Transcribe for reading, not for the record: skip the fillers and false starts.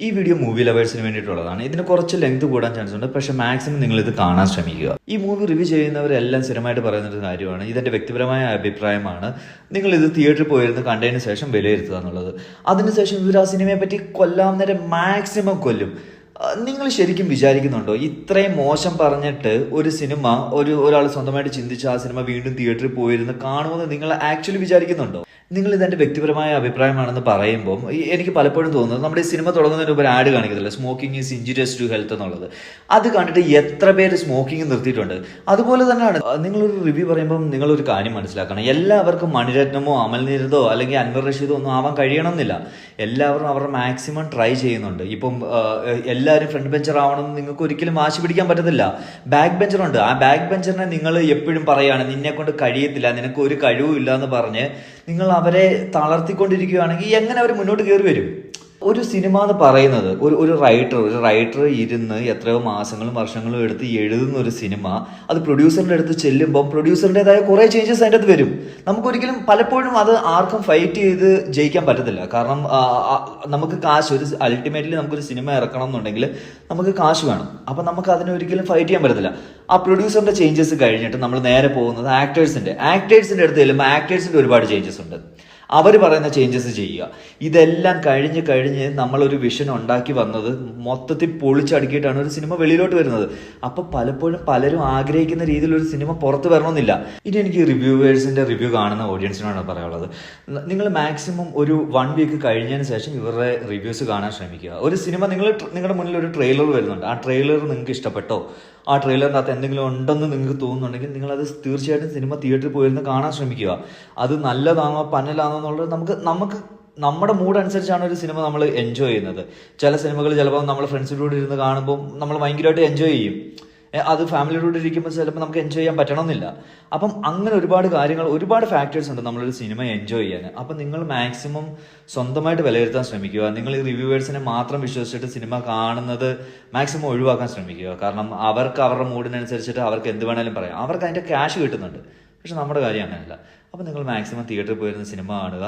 ഈ video movie ലവേഴ്സിന് വേണ്ടിയിട്ടുള്ളതാണ്. ഇതിന് കുറച്ച് ലെങ്ത് കൂടാൻ ചാൻസ് ഉണ്ട്, പക്ഷെ മാക്സിമം നിങ്ങൾ ഇത് കാണാൻ ശ്രമിക്കുക. ഈ മൂവി റിവ്യൂ ചെയ്യുന്നവരെല്ലാം സ്ഥിരമായിട്ട് പറയുന്നൊരു കാര്യമാണ്, ഇതെന്റെ വ്യക്തിപരമായ അഭിപ്രായമാണ്, നിങ്ങൾ ഇത് തിയേറ്ററിൽ പോയിരുന്ന് കണ്ടതിന് ശേഷം വിലയിരുത്തുക എന്നുള്ളത്. അതിനുശേഷം ഇവർ ആ സിനിമയെ പറ്റി കൊല്ലാൻ നേരം മാക്സിമം കൊല്ലും. നിങ്ങൾ ശരിക്കും വിചാരിക്കുന്നുണ്ടോ ഇത്രയും മോശം പറഞ്ഞിട്ട് ഒരു സിനിമ ഒരാൾ സ്വന്തമായിട്ട് ചിന്തിച്ച് ആ സിനിമ വീണ്ടും തിയേറ്ററിൽ പോയിരുന്ന് കാണുമെന്ന് നിങ്ങൾ ആക്ച്വലി വിചാരിക്കുന്നുണ്ടോ? നിങ്ങൾ ഇതെന്റെ വ്യക്തിപരമായ അഭിപ്രായമാണെന്ന് പറയുമ്പോൾ എനിക്ക് പലപ്പോഴും തോന്നുന്നത്, നമ്മുടെ ഈ സിനിമ തുടങ്ങുന്നതിന് മുമ്പ് ഒരു ആഡ് കാണിക്കുന്നില്ല, smoking is injurious to health എന്നുള്ളത്. അത് കണ്ടിട്ട് എത്ര പേര് സ്മോക്കിംഗ് നിർത്തിയിട്ടുണ്ട്. അതുപോലെ തന്നെയാണ് നിങ്ങളൊരു റിവ്യൂ പറയുമ്പോൾ നിങ്ങളൊരു കാര്യം മനസ്സിലാക്കണം, എല്ലാവർക്കും മണിരത്നമോ അമൽനീരതോ അല്ലെങ്കിൽ അൻവർ റഷീദോ ഒന്നും ആവാൻ കഴിയണമെന്നില്ല. എല്ലാവരും അവരുടെ മാക്സിമം ട്രൈ ചെയ്യുന്നുണ്ട്. ഇപ്പം എല്ലാവരും ഫ്രണ്ട് ബെഞ്ചർ ആവണമെന്ന് നിങ്ങൾക്ക് ഒരിക്കലും വാശി പിടിക്കാൻ പറ്റത്തില്ല. ബാക്ക് ബെഞ്ചറുണ്ട്, ആ ബാക്ക് ബെഞ്ചറിനെ നിങ്ങൾ എപ്പോഴും പറയുകയാണ് നിന്നെ കൊണ്ട് കഴിയത്തില്ല, നിനക്ക് ഒരു കഴിവും ഇല്ല എന്ന് പറഞ്ഞ് നിങ്ങൾ അവരെ തളർത്തിക്കൊണ്ടിരിക്കുകയാണെങ്കിൽ എങ്ങനെ അവർ മുന്നോട്ട് കയറി വരും? ഒരു സിനിമ എന്ന് പറയുന്നത് ഒരു റൈറ്റർ ഇരുന്ന് എത്രയോ മാസങ്ങളും വർഷങ്ങളും എടുത്ത് എഴുതുന്ന ഒരു സിനിമ, അത് പ്രൊഡ്യൂസറിൻ്റെ അടുത്ത് ചെല്ലുമ്പോൾ പ്രൊഡ്യൂസറിൻ്റെതായ കുറേ ചേഞ്ചസ് അതിൻ്റെ അടുത്ത് വരും. നമുക്കൊരിക്കലും പലപ്പോഴും അത് ആർക്കും ഫൈറ്റ് ചെയ്ത് ജയിക്കാൻ പറ്റത്തില്ല. കാരണം നമുക്ക് കാശ്, അൾട്ടിമേറ്റ്ലി നമുക്കൊരു സിനിമ ഇറക്കണം എന്നുണ്ടെങ്കിൽ നമുക്ക് കാശ് വേണം. അപ്പം നമുക്ക് അതിനൊരിക്കലും ഫൈറ്റ് ചെയ്യാൻ പറ്റത്തില്ല. ആ പ്രൊഡ്യൂസറിൻ്റെ ചേഞ്ചസ് കഴിഞ്ഞിട്ട് നമ്മൾ നേരെ പോകുന്നത് ആക്ടേഴ്സിൻ്റെ അടുത്ത് ചെല്ലുമ്പോൾ ആക്ടേഴ്സിൻ്റെ ഒരുപാട് ചേഞ്ചസ് ഉണ്ട്. അവർ പറയുന്ന ചേഞ്ചസ് ചെയ്യുക. ഇതെല്ലാം കഴിഞ്ഞ് നമ്മളൊരു വിഷൻ ഉണ്ടാക്കി വന്നത് മൊത്തത്തിൽ പൊളിച്ചടുക്കിയിട്ടാണ് ഒരു സിനിമ വെളിയിലോട്ട് വരുന്നത്. അപ്പോൾ പലപ്പോഴും പലരും ആഗ്രഹിക്കുന്ന രീതിയിൽ ഒരു സിനിമ പുറത്ത് വരണമെന്നില്ല. ഇനി എനിക്ക് റിവ്യൂവേഴ്സിൻ്റെ റിവ്യൂ കാണുന്ന ഓഡിയൻസിനോടാണ് പറയാനുള്ളത്, നിങ്ങൾ മാക്സിമം ഒരു 1 വീക്ക് കഴിഞ്ഞതിന് ശേഷം ഇവരുടെ റിവ്യൂസ് കാണാൻ ശ്രമിക്കുക. ഒരു സിനിമ നിങ്ങളുടെ മുന്നിൽ ഒരു ട്രെയിലർ വരുന്നുണ്ട്, ആ ട്രെയിലർ നിങ്ങൾക്ക് ഇഷ്ടപ്പെട്ടോ, ആ ട്രെയിലറിൻ്റെ അകത്ത് എന്തെങ്കിലും ഉണ്ടെന്ന് നിങ്ങൾക്ക് തോന്നുന്നുണ്ടെങ്കിൽ നിങ്ങളത് തീർച്ചയായിട്ടും സിനിമ തിയേറ്ററിൽ പോയിരുന്ന് കാണാൻ ശ്രമിക്കുക. അത് നല്ലതാണോ പന്നലാണോ എന്നുള്ളത് നമുക്ക് നമ്മുടെ മൂഡ് അനുസരിച്ചാണ് ഒരു സിനിമ നമ്മൾ എൻജോയ് ചെയ്യുന്നത്. ചില സിനിമകൾ ചിലപ്പോൾ നമ്മൾ ഫ്രണ്ട്സിലൂടെ ഇരുന്ന് കാണുമ്പോൾ നമ്മൾ ഭയങ്കരമായിട്ട് എൻജോയ് ചെയ്യും. അത് ഫാമിലിയോട് ഇരിക്കുമ്പോൾ ചിലപ്പോൾ നമുക്ക് എൻജോയ് ചെയ്യാൻ പറ്റണമെന്നില്ല. അപ്പം അങ്ങനെ ഒരുപാട് ഫാക്ടേഴ്സ് ഉണ്ട് നമ്മളൊരു സിനിമ എൻജോയ് ചെയ്യാൻ. അപ്പം നിങ്ങൾ മാക്സിമം സ്വന്തമായിട്ട് വിലയിരുത്താൻ ശ്രമിക്കുക. നിങ്ങൾ ഈ റിവ്യൂവേഴ്സിനെ മാത്രം വിശ്വസിച്ചിട്ട് സിനിമ കാണുന്നത് മാക്സിമം ഒഴിവാക്കാൻ ശ്രമിക്കുക. കാരണം അവർക്ക് അവരുടെ മൂഡിനനുസരിച്ചിട്ട് അവർക്ക് എന്ത് വേണേലും പറയാം, അവർക്ക് അതിൻ്റെ ക്യാഷ് കിട്ടുന്നുണ്ട്. പക്ഷെ നമ്മുടെ കാര്യം അങ്ങനെയല്ല. അപ്പം നിങ്ങൾ മാക്സിമം തിയേറ്ററിൽ പോയിരുന്ന സിനിമ കാണുക,